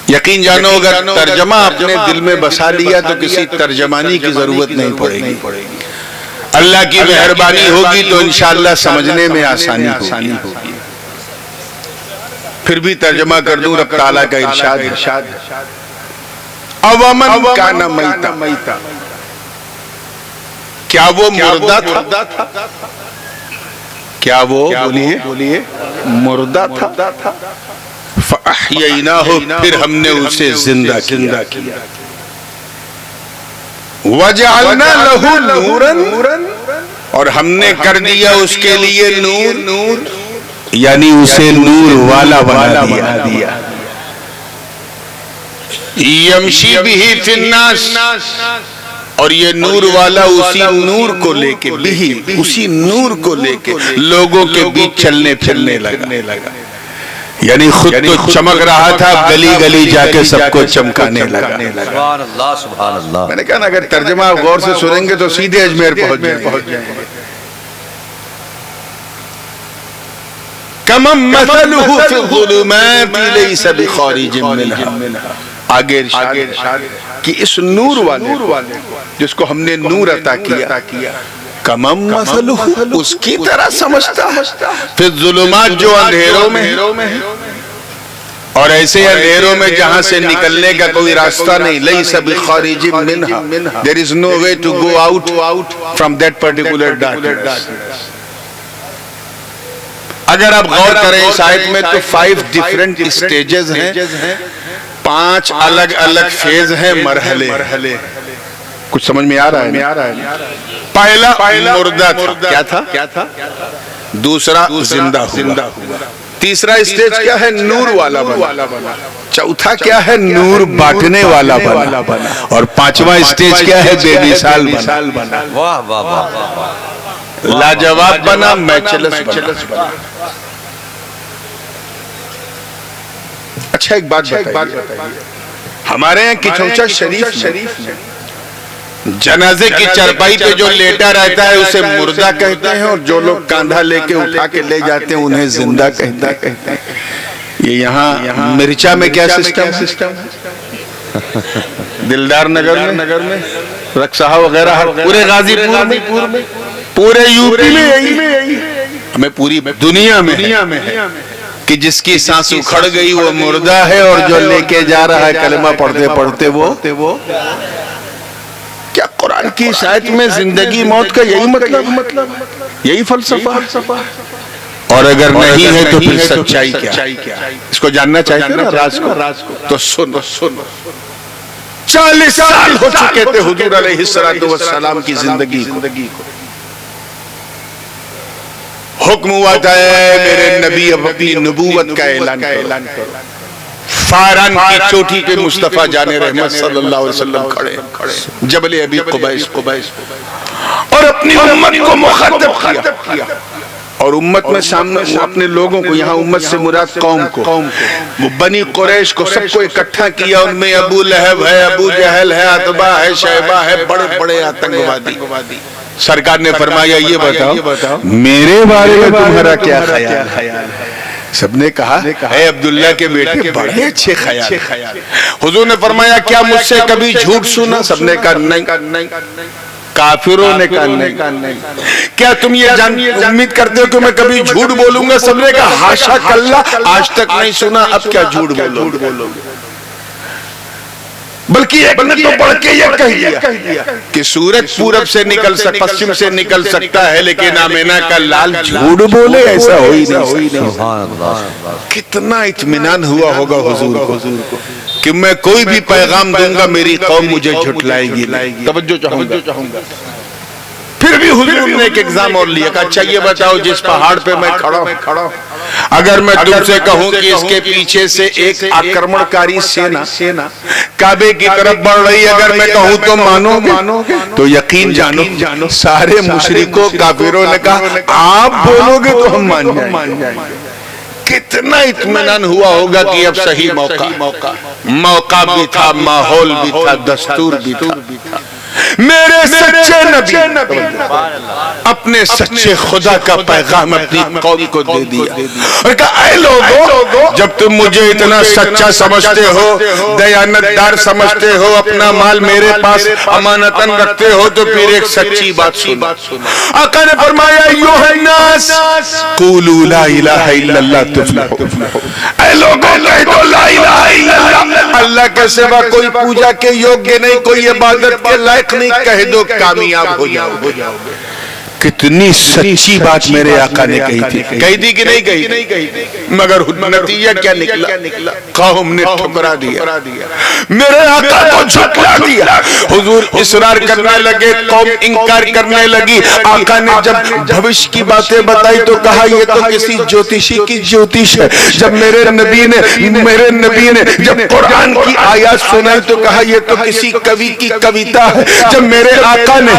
یقین جانو اگر ترجمہ اپنے دل میں بسا لیا تو کسی ترجمانی کی ضرورت نہیں پڑے گی. اللہ کی مہربانی ہوگی تو انشاءاللہ سمجھنے میں آسانی ہوگی. پھر بھی ترجمہ کر دوں. رب تعالیٰ کا ارشاد اوامن کانا میتا، کیا وہ مردہ تھا؟ کیا وہ بولیے مردہ تھا؟ فَأَحْيَيْنَاهُ، پھر ہم نے اسے زندہ کیا. وَجَعَلْنَا لَهُ نُورًا، اور ہم نے کر دیا اس کے لیے نور، یعنی اسے نور والا بنا دیا. یمشی بہ فی الناس، اور یہ نور والا اسی نور کو لے کے اسی نور کو لے کے لوگوں کے بیچ چلنے پھرنے لگا. یعنی خود تو چمک رہا تھا، گلی گلی جا کے سب کو چمکانے لگا. سبحان اللہ سبحان اللہ. میں نے کہا نا اگر ترجمہ غور سے سنیں گے تو سیدھے اجمیر پہنچ جائیں گے. کَمَن مَثَلُهُ فِي الظُّلُمَاتِ لَيْسَ بِخَارِجٍ مِّنْهَا. آگے ارشاد کہ اس نور والے جس کو ہم نے نور عطا کیا، کَمَن مَثَلُهُ اس کی طرح سمجھتا ہے فِي الظُّلُمَاتِ جو اندھیروں میں ہے، اور ایسے اندھیروں میں جہاں سے نکلنے کا کوئی راستہ نہیں. لَيْسَ بِخَارِجٍ مِّنْهَا، there is no way to go out from that particular darkness. اگر آپ غور کریں اس آیت میں تو 5 ڈیفرنٹ اسٹیجز ہیں، 5 الگ الگ فیز ہیں، مرحلے. کچھ سمجھ میں آ رہا ہے؟ پہلا مردہ تھا، کیا تھا؟ دوسرا زندہ ہوا. تیسرا اسٹیج کیا ہے؟ نور والا بنا. چوتھا کیا ہے؟ نور بانٹنے والا بنا. اور 5واں اسٹیج کیا ہے؟ بے مثال بنا. واہ واہ واہ. لاجواب بنا، میچلس بنا. اچھا ایک بات بتائیے، ہمارے یہاں کچھوچا شریف جنازے کی چرپائی پہ جو لیٹا رہتا ہے اسے مردہ کہتے ہیں، اور جو لوگ کاندھا لے کے اٹھا کے لے جاتے ہیں انہیں زندہ کہتے ہیں. یہ یہاں مرچا میں کیا سسٹم ہے؟ دلدار نگر میں، رکساہا وغیرہ، پورے غازی پور میں، پورے یو پی میں، ہمیں پوری دنیا میں ہے کہ جس کی سانس اکھڑ گئی وہ مردہ ہے، اور جو لے کے جا رہا ہے کلمہ پڑھتے وہ کیا قرآن کی اس آیت میں زندگی موت کا یہی مطلب، یہی فلسفہ. اور اگر نہیں ہے تو پھر سچائی کیا؟ اس کو جاننا چاہتے ہیں نا راز کو، تو سنو. 40 سال ہو چکے تھے حضور علیہ السلام کی زندگی کو. حکم ہوا تھا میرے نبی اب اپنی نبوت کا اعلان کرو. فاران کی چوٹی پہ مصطفیٰ جان رحمت صلی اللہ علیہ وسلم کھڑے جبل ابی قبیس، اور اپنی امت کو مخاطب کیا. اور امت میں سامنے اپنے لوگوں کو، یہاں امت سے مراد قوم کو، وہ بنی قریش کو سب کو اکٹھا کیا. ان میں ابو لہب ہے، ابو جہل ہے، عتبہ ہے، شیبہ ہے، بڑے بڑے آتنکوادی. سرکار نے فرمایا یہ بتاؤ میرے بارے میں تمہارا کیا خیال ہے؟ سب نے کہا اے عبداللہ کے بیٹے بڑے اچھے خیال. حضور نے فرمایا کیا مجھ سے کبھی جھوٹ سنا؟ سب نے کہا نہیں. کافروں نے کہا نہیں. کیا تم یہ امید کرتے ہو کہ میں کبھی جھوٹ بولوں گا؟ سب نے کہا حاشا کلا، آج تک نہیں سنا، اب کیا جھوٹ بولو گے؟ بلکہ ایک نے تو بڑھ کے یہ کہہ دیا کہ سورج پورب سے پشچم سے نکل سکتا ہے لیکن آمینہ کا لال جھوٹ بولے، ایسا ہوئی نہیں. کتنا اطمینان ہوا ہوگا حضور کو کہ میں کوئی بھی پیغام دوں گا میری قوم مجھے جھٹلائے گی. توجہ چاہوں گا. پھر بھی حضور نے ایک ایگزام اور لیا کہ اچھا یہ بتاؤ جس پہاڑ پہ میں کھڑا ہوں، اگر میں تم سے کہوں کہ اس کے پیچھے سے ایک آکرمنکاری سینا کعبے کی طرف بڑھ رہی، اگر میں کہوں تو مانو گے؟ تو یقین جانو سارے مشرکوں کافروں نے کہا آپ بولو گے تو ہم مان جائیں گے. کتنا اطمینان ہوا ہوگا کہ اب صحیح موقع بھی تھا، ماحول بھی تھا، دستور بھی تھا. میرے سچے نبی اپنے سچے خدا کا پیغام اپنی قوم کو دے دیا اور کہا اے لوگو جب تم مجھے اتنا سچا سمجھتے ہو، دیانتدار سمجھتے ہو، اپنا مال میرے پاس امانتاً رکھتے ہو، تو پھر ایک سچی بات سنو۔ آقا نے فرمایا ایھا الناس قولوا لا الہ الا اللہ تفلحوا، اے لوگوں کہہ دو لا الہ الا اللہ، اللہ کے سوا کوئی پوجا کے یوگیہ نہیں، کوئی عبادت کے لائق نہیں، کہہ دو کامیاب ہو جاؤ گے۔ کتنی سچی بات میرے آقا نے کہی تھی، کہی تھی کہ نہیں کہی تھی؟ مگر نتیجہ کیا نکلا؟ قوم نے ٹھکرا دیا، میرے آقا کو جھٹلا دیا۔ حضور اصرار کرنے لگے، قوم انکار کرنے لگی۔ آقا نے جب بھوش کی باتیں بتائی تو کہا یہ تو کسی جوتشی کی جوتش ہے۔ جب میرے نبی نے جب قرآن کی آیات سنائی تو کہا یہ تو کسی کوی کی کویتا ہے۔ جب میرے آقا نے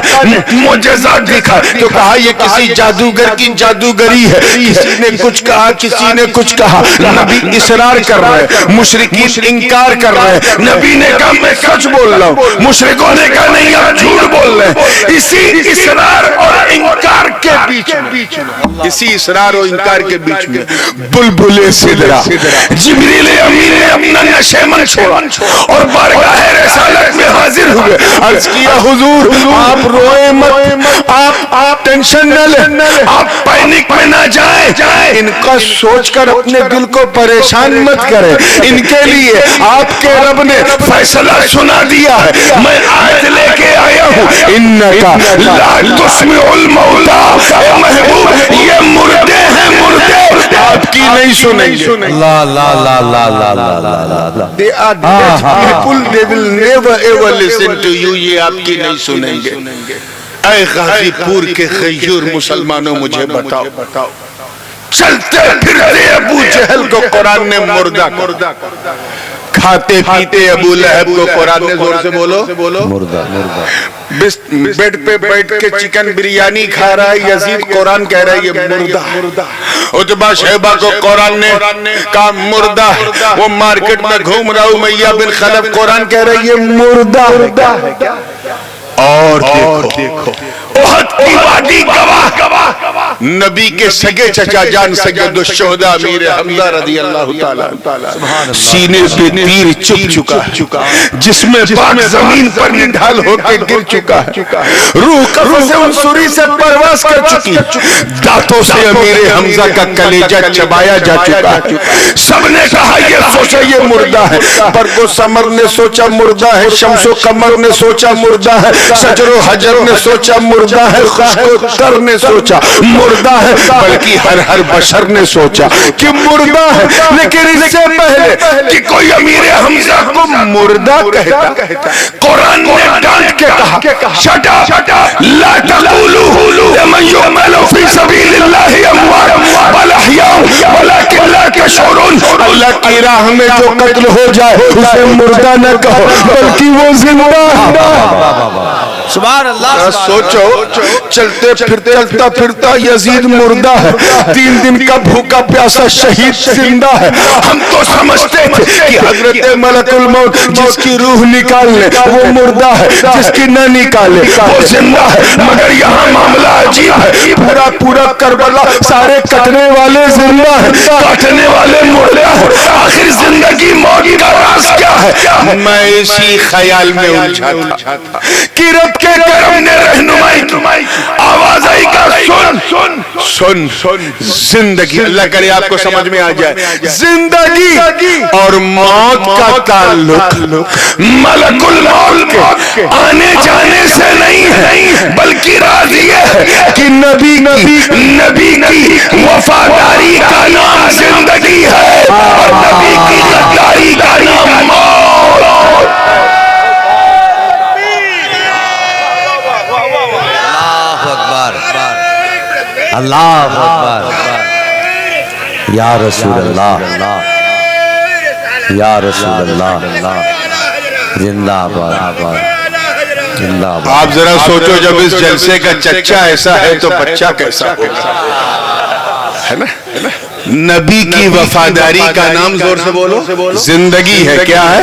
معجزات دکھا تو کہا یہ کسی جادوگر کی جادوگری ہے۔ کسی نے کچھ کہا، کسی نے کچھ کہا، نبی اصرار کر رہے ہیں، مشرکین انکار کر رہے ہیں۔ نبی نے کہا میں سچ بول رہا ہوں، مشرکوں نے کہا نہیں آپ جھوٹ بول رہے ہیں۔ اسی اصرار اور انکار کے بیچ میں، اسی اصرار اور انکار کے بیچ میں بلبل سدرا جبریل امین نے اپنا نشیمن چھوڑا اور بارگاہ رسالت میں حاضر ہوئے۔ عرض کیا حضور آپ روئے مت، آپ ٹینشن نہ لیں، آپ پینک میں نہ جائیں، ان کا سوچ کر اپنے دل کو پریشان مت کریں، ان کے لیے آپ کے رب نے فیصلہ سنا دیا ہے۔ میں آیت لے کے آیا ہوں، انکا لا تسمع الموتى، اے محبوب یہ مردے ہیں، مردے آپ کی نہیں سنیں گے۔ لا لا لا لا لا لا لا لا They are dead people, they will never ever listen to you، یہ آپ کی نہیں سنیں گے۔ اے غازی پور کے غیور مسلمانوں مجھے بتاؤ، چلتے پھرتے ابو جہل کو قرآن نے مردہ کر، کھاتے پیتے ابو لہب کو قرآن نے زور سے بولو مردہ بیڈ پہ بیٹھ کے چکن بریانی کھا رہا ہے یزید، قرآن کہہ رہا ہے یہ مردہ۔ عتبہ شیبہ کو قرآن نے کہا مردہ، وہ مارکیٹ میں گھوم رہا ہوں امیہ بن خلف، قرآن کہہ رہا ہے یہ مردہ ہے۔ اور دیکھو احد کی وادی گواہ، نبی کے سگے چچا جان سید الشہداء امیر حمزہ رضی اللہ تعالیٰ سینے پہ تیر چپ چکا، جس میں پاک زمین پر نڈھال ہو کے گر چکا ہے، روح قفس عنصری سے پرواز کر چکی، دانتوں سے امیر حمزہ کا کلیجہ چبایا جا چکا ہے۔ سب نے کہا یہ سوچا یہ مردہ ہے، برق و ثمر نے سوچا مردہ ہے، شمس و قمر نے سوچا مردہ ہے، شجر و حجر نے سوچا مردہ ہے، خشک و تر نے سوچا مردہ ہے، بلکہ ہر بشر نے سوچا کہ مردہ ہے۔ لیکن اس سے پہلے کہ کوئی امیر حمزہ کو مردہ کہتا، قرآن نے ڈانٹ کے کہا شٹ اپ، لا تقولوا لمن يقتل في سبيل الله اموات بل احياء ولكن لا تشعرون، اللہ کی راہ میں جو قتل ہو جائے اسے مردہ نہ کہو بلکہ وہ زندہ ہے۔ سبحان اللہ۔ سوچو چلتا پھرتا یزید مردہ ہے، 3 دن کا بھوکا پیاسا شہید زندہ ہے۔ ہم تو سمجھتے تھے کہ حضرت ملک الموت جس کی روح نکالنے وہ مردہ ہے، جس کی نہ نکالے وہ زندہ ہے، مگر یہاں معاملہ عجیب ہے، پورا کربلا سارے کٹنے والے زندہ ہیں، کاٹنے والے مردہ ہیں۔ آخر زندگی موت کا راز کیا ہے؟ میں اسی خیال میں الجھا تھا کہ رب کے کرم نے رہنمائی، آواز آئی کا سن زندگی، اللہ کرے آپ کو سمجھ میں آ جائے، زندگی اور موت کا تعلق ملک الموت کے آنے جانے سے نہیں ہے، بلکہ راز یہ ہے کہ نبی کی وفاداری کا نام زندگی ہے اور نبی کی غداری کا نام موت۔ اللہ اکبر، یا رسول اللہ، یا رسول اللہ، زندہ باد، زندہ باد۔ آپ ذرا سوچو جب اس جلسے کا چچا ایسا ہے تو بچہ کیسا ہوگا، ہے نا؟ نبی کی وفاداری کا نام زور سے بولو زندگی ہے۔ کیا ہے؟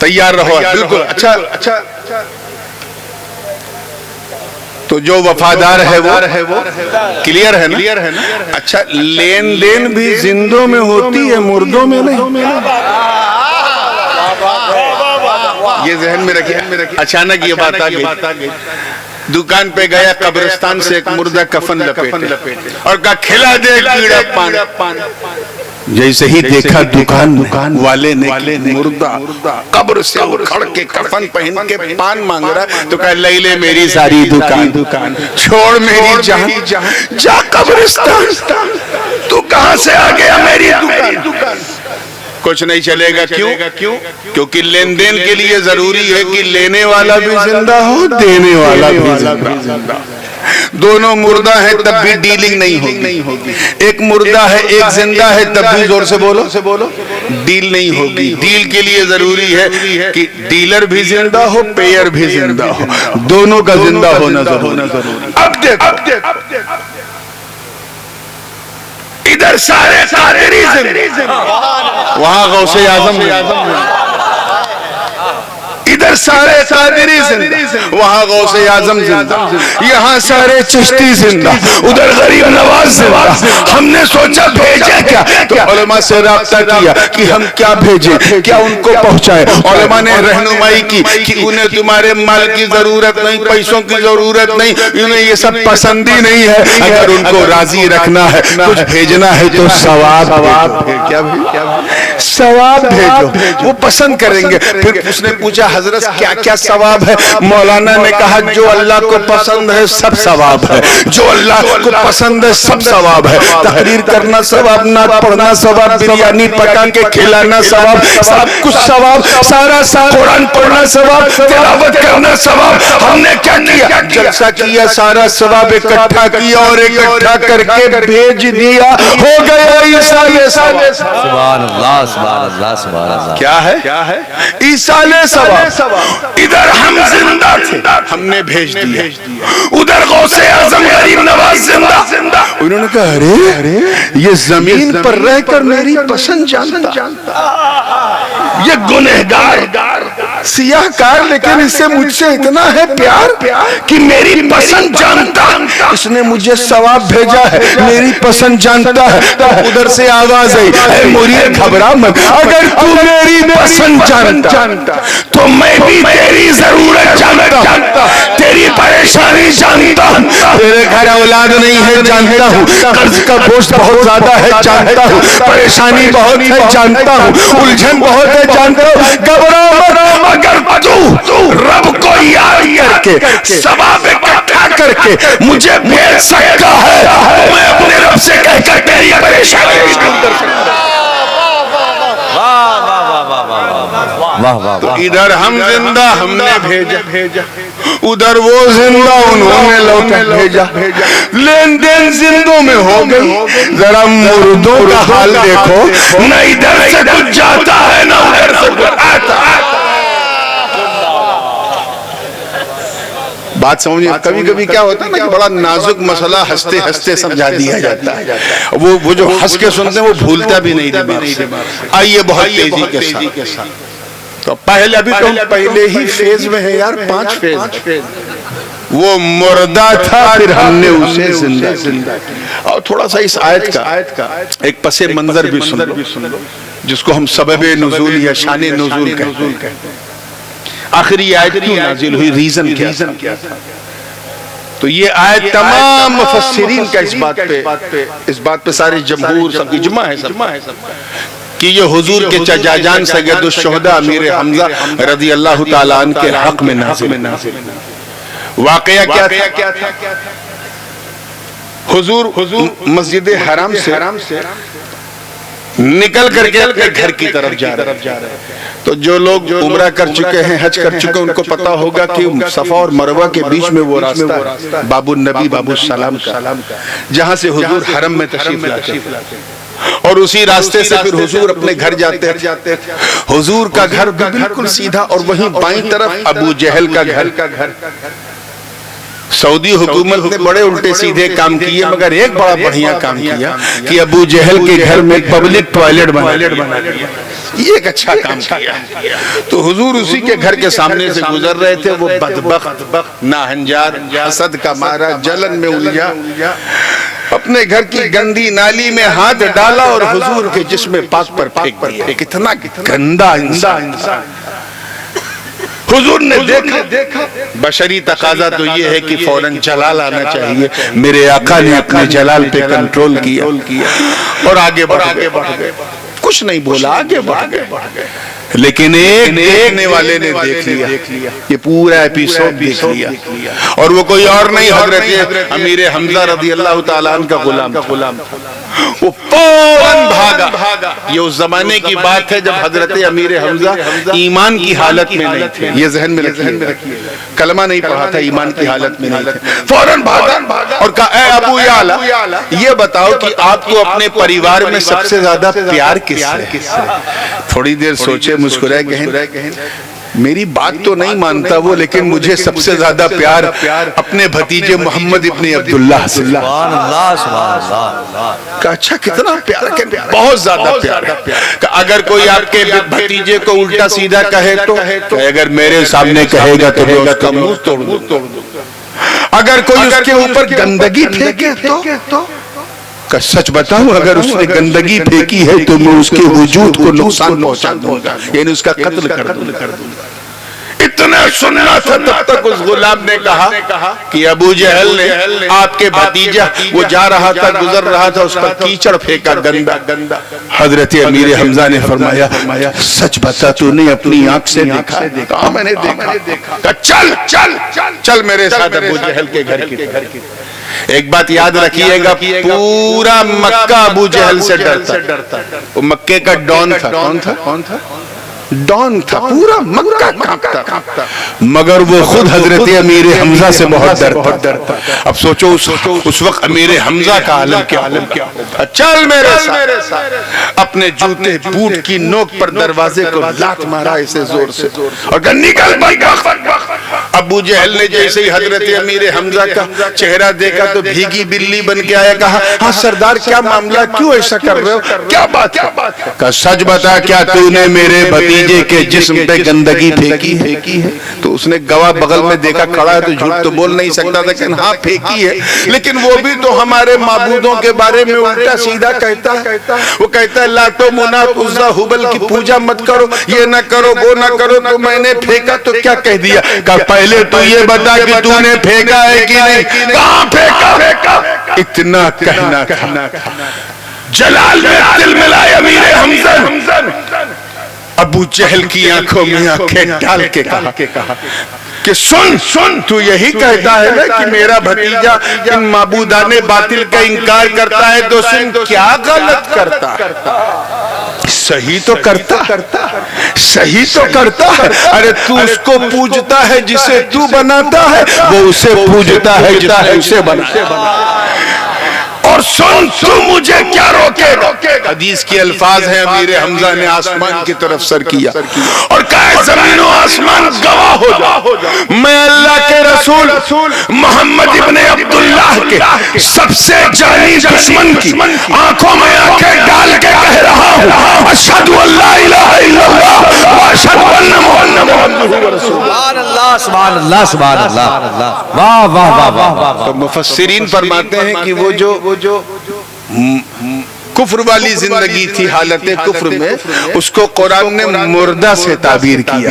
تیار رہو. بالکل. اچھا تو جو وفادار ہے وہ کلیئر ہے نا. اچھا لین دین بھی زندوں میں ہوتی ہے, مردوں میں نہیں. یہ ذہن میں رکھیے. اچانک یہ بات آ گئی, دکان پہ گیا, قبرستان سے ایک مردہ کفن لپیٹے اور کہا کھلا دے کیڑا پان. جیسے ہی دیکھا دکان والے نے مردہ قبر سے اکھڑ کے کفن پہن کے پان مانگ رہا ہے, تو کہا لے لے میری ساری دکان, چھوڑ میری جان, جا قبرستان, تو کہاں سے آ گیا میری دکان. کچھ نہیں چلے گا. کیوں؟ کیونکہ لین دین کے لیے ضروری ہے کہ لینے والا بھی زندہ ہو, دینے والا بھی زندہ. دونوں مردہ ہیں تب بھی ڈیلنگ نہیں ہوگی. ایک مردہ ہے ایک زندہ ہے تب بھی زور سے بولو ڈیل نہیں ہوگی. ڈیل کے لیے ضروری ہے کہ ڈیلر بھی زندہ ہو, پیئر بھی زندہ ہو, دونوں کا زندہ ہونا ضروری. اب دیکھو ادھر سارے وہاں غوث اعظم, ادھر سارے قادری زندہ, وہاں غوث اعظم زندہ, یہاں سارے چشتی زندہ, ادھر غریب نواز زندہ. ہم نے سوچا بھیجے کیا, تو علماء سے رابطہ کیا کہ ہم کیا بھیجیں, کیا ان کو پہنچائے. علماء نے رہنمائی کی کہ انہیں تمہارے مال کی ضرورت نہیں, پیسوں کی ضرورت نہیں, انہیں یہ سب پسند ہی نہیں ہے. اگر ان کو راضی رکھنا ہے, کچھ بھیجنا ہے تو ثواب بھیجو, وہ پسند کریں گے. پھر اس نے پوچھا حضرت کیا ثواب ہے. مولانا نے کہا جو اللہ کو پسند ہے سب ثواب ہے, جو اللہ کو پسند ہے سب ثواب ہے. تحریر کرنا ثواب, نعت پڑھنا ثواب, بریانی پکا کے کھلانا ثواب, سب کچھ ثواب, سارا قرآن پڑھنا ثواب, تلاوت کرنا ثواب. ہم نے کیا کیا, جلسہ کیا, سارا ثواب اکٹھا کیا اور اکٹھا کر کے بھیج دیا. ہو گیا عیسیٰ. سبحان اللہ سبحان اللہ سبحان اللہ. کیا ہے عیسیٰ ثواب. ادھر ہم زندہ تھے, ہم نے بھیج دیا. ادھر غوث اعظم غریب نواز زندہ. انہوں نے کہا ارے یہ زمین پر رہ کر میری پسند جانتا, یہ گنہگار سیاہ کار, لیکن اس سے مجھ سے اتنا ہے پیار کہ میری پسند جانتا. اس نے مجھے ثواب بھیجا ہے, میری پسند جانتا ہے. تو ادھر سے آواز آئی, اے مرید گھبرا مت, اگر تو میری پسند جانتا تو میں بھی تیری ضرورت جانتا, تیری پریشانی جانتا, تیرے گھر اولاد نہیں ہے جانتا ہوں, قرض کا بوجھ بہت زیادہ ہے جانتا ہوں, پریشانی بہت ہے جانتا ہوں, الجھن بہت ہے جانتا ہوں. گھبرا مت, اگر تو رب کو یاد کر کے ثواب اکٹھا کر کے مجھے بھیج سکتا ہے, میں اپنے رب سے کہہ کر تیری پریشانی دور کر سکتا ہوں. تو ادھر ہم زندہ, ہم نے بھیجا, ادھر وہ زندہ, انہوں نے لوٹا بھیجا. لین دین زندوں میں ہو گئی. ذرا مردوں کا حال دیکھو, نہ ادھر سے کچھ جاتا ہے نہ ادھر سے کچھ آتا. بات سمجھیں. کبھی کبھی کیا ہوتا ہے نا کہ بڑا نازک مسئلہ ہنستے ہنستے سمجھا دیا جاتا ہے, وہ جو ہنس کے سنتے ہیں وہ بھولتا بھی نہیں دماغ سے. آئیے بہت تیزی کے ساتھ. تو ابھی تو پہلے ہی فیز میں ہے یار, 5 فیز. وہ مردہ تھا, پھر ہم نے اسے زندہ کیا. اور تھوڑا سا اس آیت کا ایک پس منظر بھی سن لو, جس کو ہم سبب نزول یا شان نزول کہتے ہیں. آخری آیت کیوں نازل ہوئی, ریزن کیا تھا. تو یہ آیت تمام مفسرین کا اس بات پہ سارے جمہور سب اجماع ہے کہ یہ حضور کے چچا جان سید الشہداء امیر حمزہ رضی اللہ تعالیٰ عنہ کے حق میں نازل. واقعہ کیا تھا, حضور مسجد حرام سے نکل کر کے اپنے گھر کی طرف جا رہے. تو جو لوگ عمرہ کر چکے ہیں, حج کر چکے ہیں, ان کو پتا ہوگا کہ صفا اور مروہ کے بیچ میں وہ راستہ ہے باب النبی باب السلام کا, جہاں سے حضور حرم میں تشریف لاتے ہیں. اور اسی راستے سے پھر حضور اپنے گھر جاتے ہیں. حضور کا گھر بالکل سیدھا, اور وہیں بائیں طرف ابو جہل کا گھر. سعودی حکومت نے بڑے الٹے سیدھے کام کیے، مگر ایک بڑا بڑھیا کام کیا کہ ابو جہل کے گھر میں پبلک ٹوائلٹ بنا دیا۔ یہ ایک اچھا کام کیا۔ تو حضور اسی کے گھر کے سامنے سے گزر رہے تھے، وہ بدبخت ناہنجار حسد کا مارا جلن میں الجھا، اپنے گھر کی گندی نالی میں ہاتھ ڈالا اور حضور کے جسم پاک پر پھینک دیا۔ کتنا گندا انسان! حضور نے دیکھا، بشری تقاضا تو یہ ہے کہ فوراً جلال آنا چاہیے، میرے آقا نے اپنے جلال پہ کنٹرول کیا اور آگے بڑھ گئے، کچھ نہیں بولا، آگے بڑھ گئے۔ لیکن ایک دیکھنے والے نے دیکھ لیا، یہ پورا ایپیسوڈ دیکھ لیا، اور وہ کوئی اور نہیں حضرت امیر حمزہ رضی اللہ تعالیٰ عنہ کا غلام تھا۔ وہ فوراً بھاگا۔ یہ اس زمانے کی بات ہے جب حضرت امیر حمزہ ایمان کی حالت میں نہیں تھے، یہ ذہن میں رکھیے، کلمہ نہیں پڑھا تھا، ایمان کی حالت میں نہیں تھے۔ فوراً بھاگا اور کہا، اے ابو یعلا، یہ بتاؤ کہ آپ کو اپنے پریوار میں سب سے زیادہ پیار کس سے؟ تھوڑی دیر سوچے، مسکرائے، کہیں میری بات تو نہیں مانتا وہ، لیکن مجھے سب سے زیادہ پیار اپنے بھتیجے محمد ابن عبداللہ سے۔ سبحان اللہ سبحان اللہ۔ کہ اچھا کتنا پیار، بہت زیادہ پیار۔ کہ اگر کوئی آپ کے بھتیجے کو الٹا سیدھا کہے تو اگر میرے سامنے کہے گا تو میں اس کا منہ توڑ دوں، اگر کوئی اس کے اوپر گندگی پھینکے تو کہ سچ بتاؤں اگر اس نے گندگی پھینکی ہے تو میں اس کے وجود کو نقصان پہنچا دوں گا، یعنی اس کا قتل کر دوں گا۔ اتنا سننا تھا، تب تک اس غلام نے کہا کہ ابو جہل نے آپ کے بھتیجا وہ جا رہا تھا، گزر رہا تھا، اس پر کیچڑ پھینکا گندا۔ حضرت امیر حمزہ نے فرمایا، سچ بتا تو نے اپنی آنکھ سے دیکھا؟ کہا میں نے دیکھا۔ چل میرے ساتھ ابو جہل کے گھر کی۔ ایک بات یاد رکھیے گا، پورا مکہ ابو جہل سے ڈرتا، وہ مکے کا ڈان تھا۔ کون تھا؟ ڈان تھا، پورا مکہ کانپتا، مگر وہ خود حضرت امیر حمزہ سے بہت ڈرتا۔ اب سوچو اس وقت امیر حمزہ کا عالم کیا ہوگا۔ چل میرے ساتھ۔ اپنے جوتے بوٹ کی نوک پر دروازے کو لات مارا اسے زور سے اور کہا نکل بدبخت۔ ابو جہل نے جیسے ہی حضرت امیر حمزہ کا چہرہ دیکھا تو بھیگی بلی بن کے آیا، کہا ہاں سردار کیا معاملہ، کیوں ایسا کر رہے ہو، کیا بات ہے؟ کہا سچ بتا، کیا تو نے میرے بھتیجے کے جسم پہ گندگی پھینکی ہے؟ تو اس نے گواہ بغل میں دیکھا کھڑا ہے تو جھوٹ تو بول نہیں سکتا تھا کہ ہاں پھینکی ہے، لیکن وہ بھی تو ہمارے معبودوں کے بارے میں الٹا سیدھا کہتا ہے۔ وہ کہتا ہے لات و منات عزا ہبل کی پوجا مت کرو، یہ نہ کرو، وہ نہ کرو، تو میں نے پھینکا تو کیا کہہ دیا؟ کہا پہلے تو یہ بتا کہ تو نے پھینکا ہے کہ نہیں، کہاں پھینکا؟ اتنا کہنا تھا، جلال میں دل ملائے امیر حمزہ۔ ابو جہل کی آنکھوں میں آنکھیں ڈال کے کہا کہ سن، تو یہی کہتا ہے نا کہ میرا بھتیجا ان معبودان باطل کا انکار کرتا ہے، تو سن کیا غلط کرتا؟ صحیح تو کرتا ہے۔ ارے تو اس کو پوجتا ہے جسے تو بناتا ہے، وہ اسے پوجتا ہے جس نے اسے بنایا۔ اور سن، تو مجھے کیا روکے گا؟ حدیث کی الفاظ ہیں، امیر حمزہ نے آسمان کی طرف سر کیا اور کہا زمین و آسمان گواہ ہو جا، میں اللہ کے رسول محمد ابن عبداللہ کے سب سے جانی دشمن کی آنکھوں میں آنکھیں ڈال کے کہہ رہا ہوں، اشہد ان لا الہ الا اللہ و اشہد ان محمد عبدہ ورسولہ۔ سبحان اللہ سبحان اللہ سبحان اللہ، واہ واہ واہ واہ۔ تو مفسرین فرماتے ہیں کہ وہ جو کفر والی زندگی تھی، حالت کفر میں، اس کو قرآن نے مردہ سے تعبیر کیا،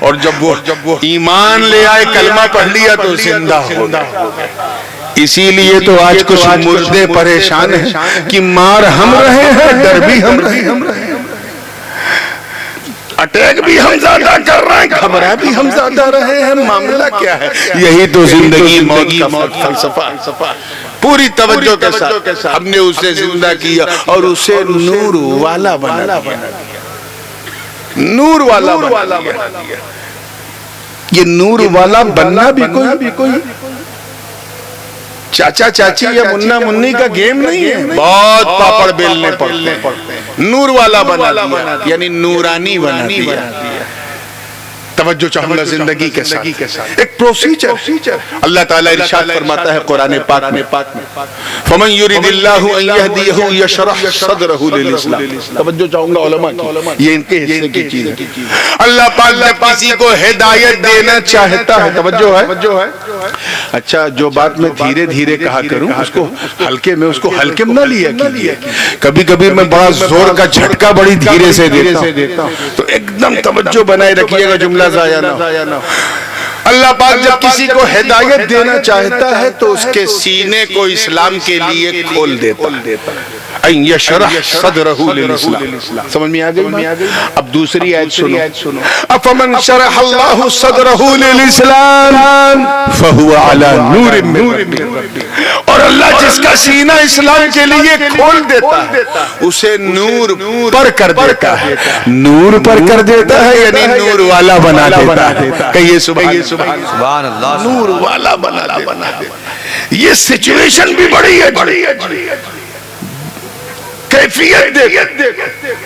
اور جب وہ ایمان لے آئے، کلمہ پڑھ لیا تو زندہ ہو گئے۔ اسی لیے تو آج کچھ مردے پریشان ہیں کہ مار ہم رہے ہیں، ڈر بھی ہم رہے ہیں، اٹیک بھی ہم زیادہ کر رہے ہیں، گھبرا بھی ہم زیادہ رہے ہیں، معاملہ کیا ہے؟ یہی تو زندگی موت کا فلسفہ۔ پوری توجہ کے ساتھ ہم نے اسے زندہ کیا اور اسے نور والا بنا دیا، نور والا بنا دیا۔ یہ نور والا بننا بھی کوئی چاچا چاچی یا منا منی کا گیم نہیں ہے، بہت پاپڑ بیلنے پڑتے ہیں۔ نور والا بنا دیا، یعنی نورانی بنا دیا۔ توجہ چاہوں گا زندگی کے ساتھ ایک پروسیجر اللہ تعالیٰ ارشاد فرماتا ہے قرآن پاک میں فَمَنْ يُرِدِ اللَّهُ أَنْ يَهْدِيَهُ يَشْرَحْ صَدْرَهُ لِلْإِسْلَامِ. توجہ چاہوں گا علماء کی، یہ ان کے حصے کی چیز ہے. اللہ پاک جب کسی کو ہدایت دینا چاہتا ہے، توجہ ہے، اچھا جو بات میں دھیرے دھیرے کہا کروں اس کو ہلکے میں نہ لیا کیجیے. کبھی کبھی میں بڑا زور کا جھٹکا بڑی دھیرے سے دیتا ہوں، تو ایک دم توجہ بنائے رکھیے گا، جملہ ضائع نہ ہو. اللہ پاک جب کسی کو ہدایت دینا چاہتا ہے تو اس کے سینے کو اسلام کے لیے کھول دیتا ہے. ان یشرح صدرہ للاسلام. سمجھ میں آگئی؟ اب دوسری آیت سنو. افمن شرح اللہ صدرہ للاسلام فہو علی نور من ربہ. اور اللہ جس کا سینہ اسلام کے لیے کھول دیتا ہے اسے نور پر کر دیتا ہے. نور پر کر دیتا ہے یعنی نور والا بنا دیتا ہے. کہیے سبحان اللہ. نور والا بنا دیتا ہے. یہ سچویشن بھی بڑی ہے، کیفیت دیکھ.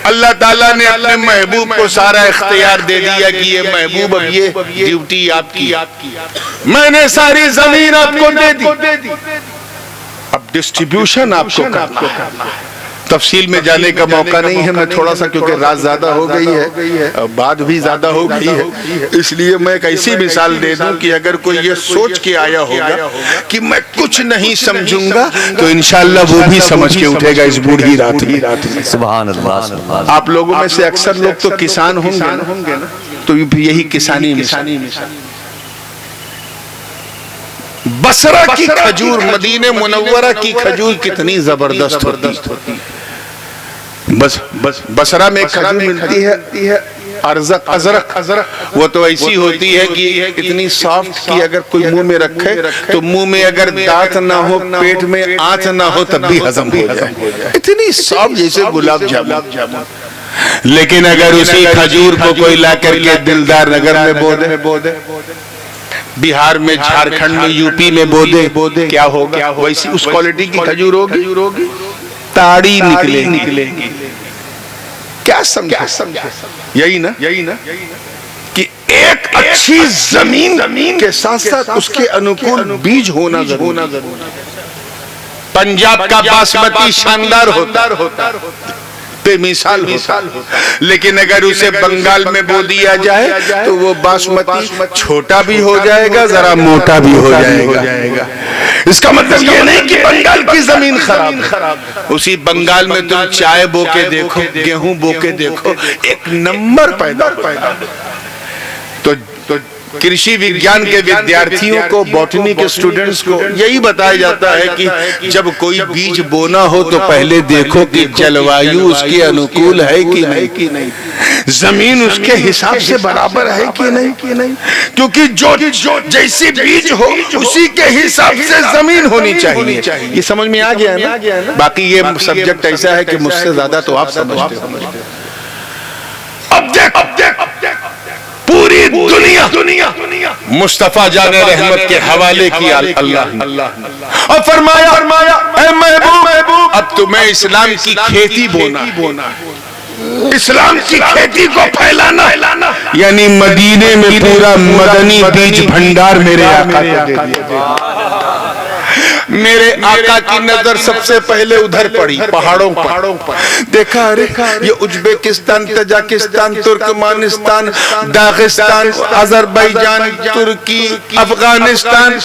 اللہ تعالیٰ نے اپنے محبوب کو سارا اختیار دے دیا کہ یہ محبوب اب یہ ڈیوٹی آپ کی، میں نے ساری زمین آپ کو دے دی، اب ڈسٹریبیوشن آپ کو کرنا ہے. تفصیل میں جانے کا موقع نہیں ہے، میں تھوڑا سا کیونکہ رات زیادہ ہو گئی ہے، بات بھی زیادہ ہو گئی ہے، اس لیے میں ایک ایسی مثال دے دوں کہ اگر کوئی یہ سوچ کے آیا ہوگا کہ میں کچھ نہیں سمجھوں گا تو انشاءاللہ وہ بھی سمجھ کے اٹھے گا اس بوڑھی رات میں. سبحان اللہ. آپ لوگوں میں سے اکثر لوگ تو کسان ہوں گے نا، تو یہی کسانی مثال. بصرہ کی کھجور، مدینہ منورہ کی کھجور کتنی زبردست ہوتی. بصرہ میں کھجور ملتی ہے ازرق، وہ تو ایسی ہوتی ہے کہ اتنی سافٹ کہ اگر کوئی منہ میں رکھے تو منہ میں اگر دانت نہ ہو، پیٹ میں آنت نہ ہو تب بھی ہضم ہو جائے. اتنی سافٹ جیسے گلاب جامن. لیکن اگر اسی کھجور کو کوئی لا کر کے دلدار نگر میں بو دے، بہار میں، جھارکھنڈ میں، یو پی میں بو دے، کیا ہوگا؟ ویسی اس کوالٹی کی کھجور ہوگی، تاڑی نکلے گی. کیا سمجھا؟ یہی نا کہ ایک اچھی زمین کے ساتھ ساتھ اس کے انوکول بیج ہونا ضروری. پنجاب کا باسمتی شاندار ہوتا، بے مثال ہوتا، لیکن اگر اسے بنگال میں بو دیا جائے تو وہ باسمتی چھوٹا بھی ہو جائے گا، ذرا موٹا بھی ہو جائے گا. اس کا مطلب یہ نہیں کہ بنگال کی زمین خراب. اسی بنگال میں تم چائے بو کے دیکھو، گیہوں بو کے دیکھو، ایک نمبر پیدا. تو کرشی وگیان کے ودیارتھیوں کو، باٹنی کے سٹوڈنٹس کو یہی بتایا جاتا ہے کہ جب کوئی بیج بونا ہو تو پہلے دیکھو کہ جلوایو اس کے انوکول ہے کہ نہیں، زمین اس کے حساب سے برابر ہے کہ نہیں، کیونکہ جو جیسی بیج ہو اسی کے حساب سے زمین ہونی چاہیے. یہ سمجھ میں آ گیا نا؟ باقی یہ سبجیکٹ ایسا ہے کہ مجھ سے زیادہ تو آپ سمجھتے ہو. اب دیکھ پوری دنیا مصطفیٰ جان رحمت کے حوالے کیا اللہ اور فرمایا اے محبوب اب تمہیں اسلام کی کھیتی بونا، اسلام کی کھیتی کو پھیلانا، یعنی مدینے میں پورا مدنی بیج بھنڈار میرے آقا کو دے دیا. میرے آقا کی نظر سب سے پہلے ادھر پڑی، پہاڑوں پر. دیکھا یہ Uzbekistan, Tajikistan, Turkmenistan, Dagestan, Azerbaijan, ترکی، افغانستان